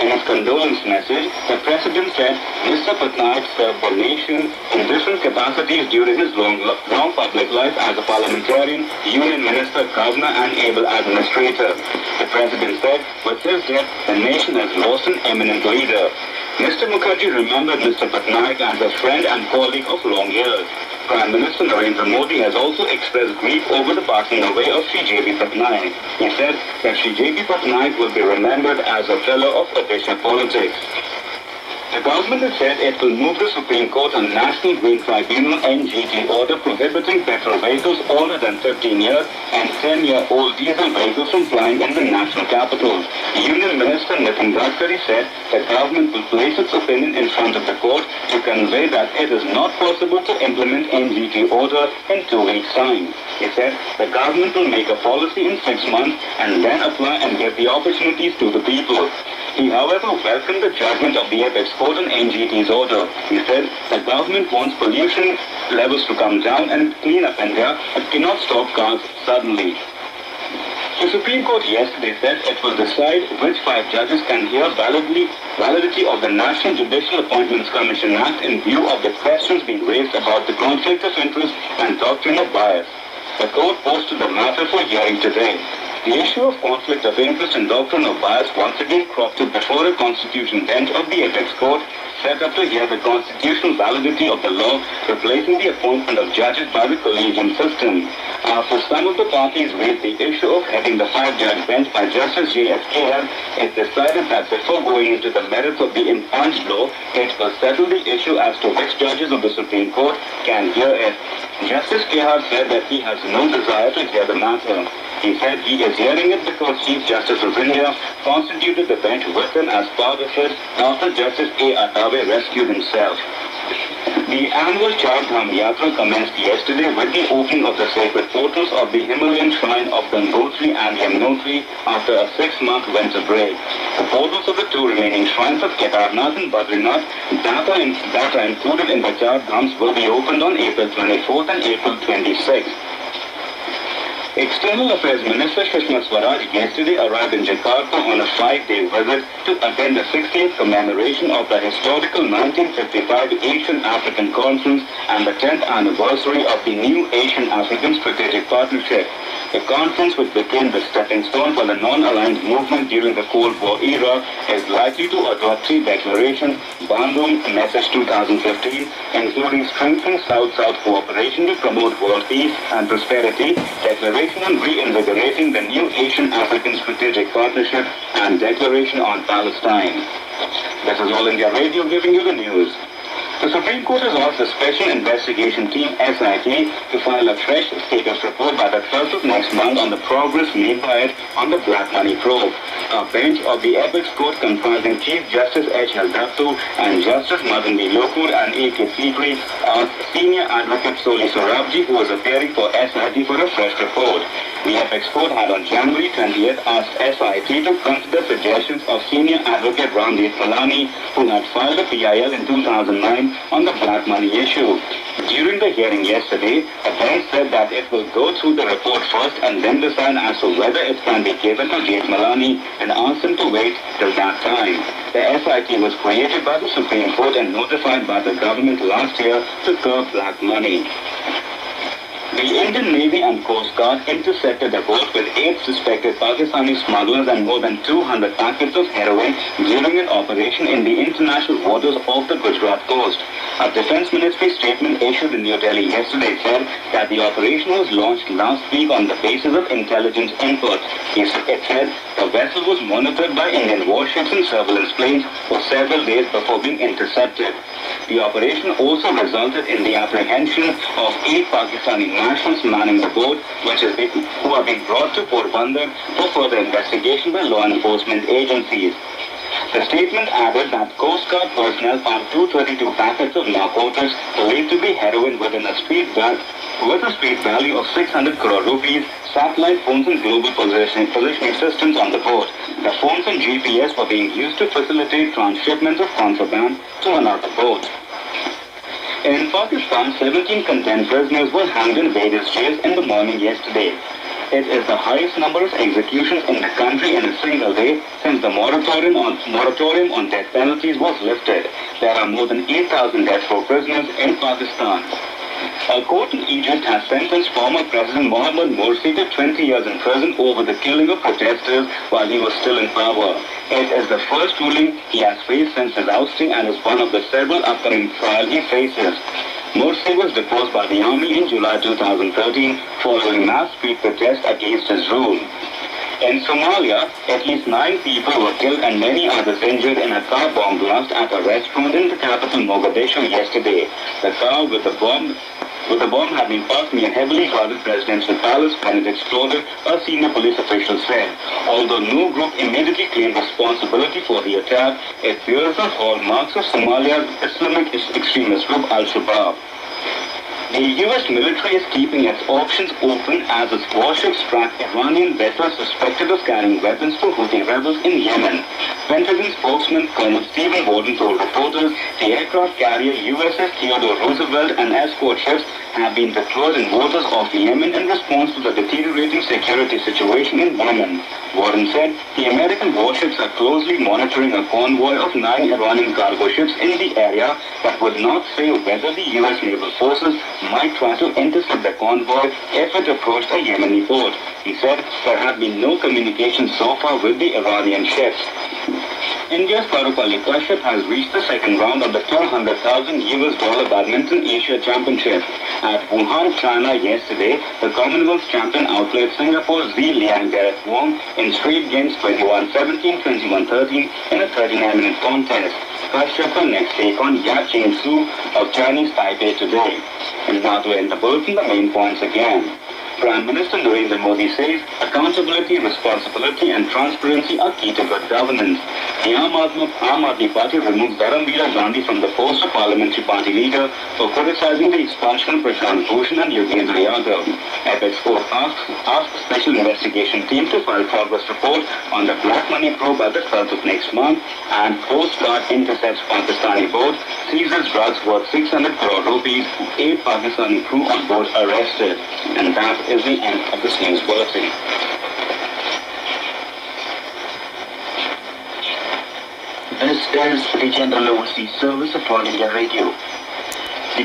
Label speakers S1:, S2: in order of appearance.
S1: In his condolence message, the president said Mr. Patnaik served the nation in different capacities during his long public life as a parliamentarian, union minister, governor, and able administrator. The president said, with his death, the nation has lost an eminent leader. Mr. Mukherjee remembered Mr. Patnaik as a friend and colleague of long years. Prime Minister Narendra Modi has also expressed grief over the passing away of Shri J.B. Patnaik. He said that Shri J.B. Patnaik will be remembered as a fellow of Odisha politics. The government has said it will move the Supreme Court on National Green Tribunal NGT order prohibiting petrol vehicles older than 15 years and 10-year-old diesel vehicles from flying in the national capital. Union Minister Nitin Gadkari said the government will place its opinion in front of the court to convey that it is not possible to implement NGT order in 2 weeks' time. He said the government will make a policy in 6 months and then apply and give the opportunities to the people. He, however, welcomed the judgment of the apex court on NGT's order. He said the government wants pollution levels to come down and clean up India, but cannot stop cars suddenly. The Supreme Court yesterday said it will decide which 5 judges can hear validity of the National Judicial Appointments Commission Act in view of the questions being raised about the conflict of interest and doctrine of bias. The court posted the matter for hearing today. The issue of conflict of interest and doctrine of bias once again cropped up before a constitution bench of the apex court set up to hear the constitutional validity of the law replacing the appointment of judges by the collegium system. After some of the parties raised the issue of heading the 5-judge bench by Justice J.S. Kehar, it decided that before going into the merits of the impunged law, it will settle the issue as to which judges of the Supreme Court can hear it. Justice Kehar said that he has no desire to hear the matter. He said he is hearing it because Chief Justice of India constituted the bench with him as part of it after Justice A. Attaway rescued himself. The annual Char Dham Yatra commenced yesterday with the opening of the sacred portals of the Himalayan shrine of Gangotri and Yamunotri after a 6-month winter break. The portals of the 2 remaining shrines of Kedarnath and Badrinath that are included in the Char Dhams will be opened on April 24th and April 26th. External Affairs Minister Sushma Swaraj yesterday arrived in Jakarta on a 5-day visit to attend the 60th commemoration of the historical 1955 Asian African Conference and the 10th anniversary of the new Asian-African Strategic Partnership. The conference, which became the stepping stone for the non-aligned movement during the Cold War era, is likely to adopt 3 declarations, Bandung Message 2015, including strengthening South-South cooperation to promote world peace and prosperity, Declaration on reinvigorating the new Asian-African Strategic Partnership, and Declaration on Palestine. This is All India Radio giving you the news. The Supreme Court has asked the Special Investigation Team SIT to file a fresh status report by the 12th of next month on the progress made by it on the black money probe. A bench of the apex court comprising Chief Justice H.L. Dattu and Justice Madan B. Lokur and A.K. Sikri asked Senior Advocate Soli Sorabji, who was appearing for SIT, for a fresh report. The apex court had on January 20th asked SIT to consider suggestions of Senior Advocate Ramdeep Malani, who had filed a PIL in 2009 on the black money issue. During the hearing yesterday, the bench said that it will go through the report first and then decide as to whether it can be given to Jeth Malani and ask him to wait till that time. The SIT was created by the Supreme Court and notified by the government last year to curb black money. The Indian Navy and Coast Guard intercepted a boat with 8 suspected Pakistani smugglers and more than 200 packets of heroin during an operation in the international waters off the Gujarat coast. A Defence Ministry statement issued in New Delhi yesterday said that the operation was launched last week on the basis of intelligence input. It said the vessel was monitored by Indian warships and surveillance planes for several days before being intercepted. The operation also resulted in the apprehension of 8 Pakistani nationals manning the boat, who are being brought to Porbandar for further investigation by law enforcement agencies. The statement added that Coast Guard personnel found 232 packets of narcotics believed to be heroin with a street value of 600 crore rupees, satellite phones and global positioning systems on the boat. The phones and GPS were being used to facilitate transshipments of contraband to another boat. In Pakistan, 17 condemned prisoners were hanged in various jails in the morning yesterday. It is the highest number of executions in the country in a single day since the moratorium on death penalties was lifted. There are more than 8,000 death row prisoners in Pakistan. A court in Egypt has sentenced former President Mohamed Morsi to 20 years in prison over the killing of protesters while he was still in power. It is the first ruling he has faced since his ousting and is one of the several upcoming trials he faces. Morsi was deposed by the army in July 2013 following mass street protests against his rule. In Somalia, at least 9 people were killed and many others injured in a car bomb blast at a restaurant in the capital Mogadishu yesterday. The car with the bomb had been parked near a heavily guarded presidential palace when it exploded, a senior police official said. Although no group immediately claimed responsibility for the attack, it bears the hallmarks of Somalia's Islamic extremist group Al-Shabaab. The U.S. military is keeping its options open as its warships track Iranian vessels suspected of carrying weapons for Houthi rebels in Yemen. Pentagon spokesman Colonel Stephen Warden told reporters the aircraft carrier USS Theodore Roosevelt and escort ships have been deployed in waters off Yemen in response to the deteriorating security situation in Yemen. Warden said the American warships are closely monitoring a convoy of 9 Iranian cargo ships in the area but would not say whether the U.S. naval forces might try to intercept the convoy if it approached a Yemeni port. He said there have been no communication so far with the Iranian ships. India's Parupalli Kashyap has reached the second round of the $200,000 Badminton Asia Championship. At Wuhan, China yesterday, the Commonwealth champion outplayed Singapore's Zhi Liang Gareth Wong in straight games 21-17, 21-13 in a 39-minute contest. Kashyap will next take on Ya Ching-su of Chinese Taipei today. And now to end the bulletin, the main points again. Prime Minister Narendra Modi says accountability, responsibility and transparency are key to good governance. The Aam Aadmi Party removed Dharamveer Gandhi from the post of parliamentary party leader for criticizing the expulsion of Prashant Bhushan and Yogendra Yadav. Apex Court asked the special investigation team to file progress report on the black money probe at the 12th of next month, and Coast Guard intercepts Pakistani boat, seizes drugs worth 600 crore rupees, 8 Pakistani crew on board arrested. And that is the end of this news bulletin. This is the General Overseas Service of All India Radio.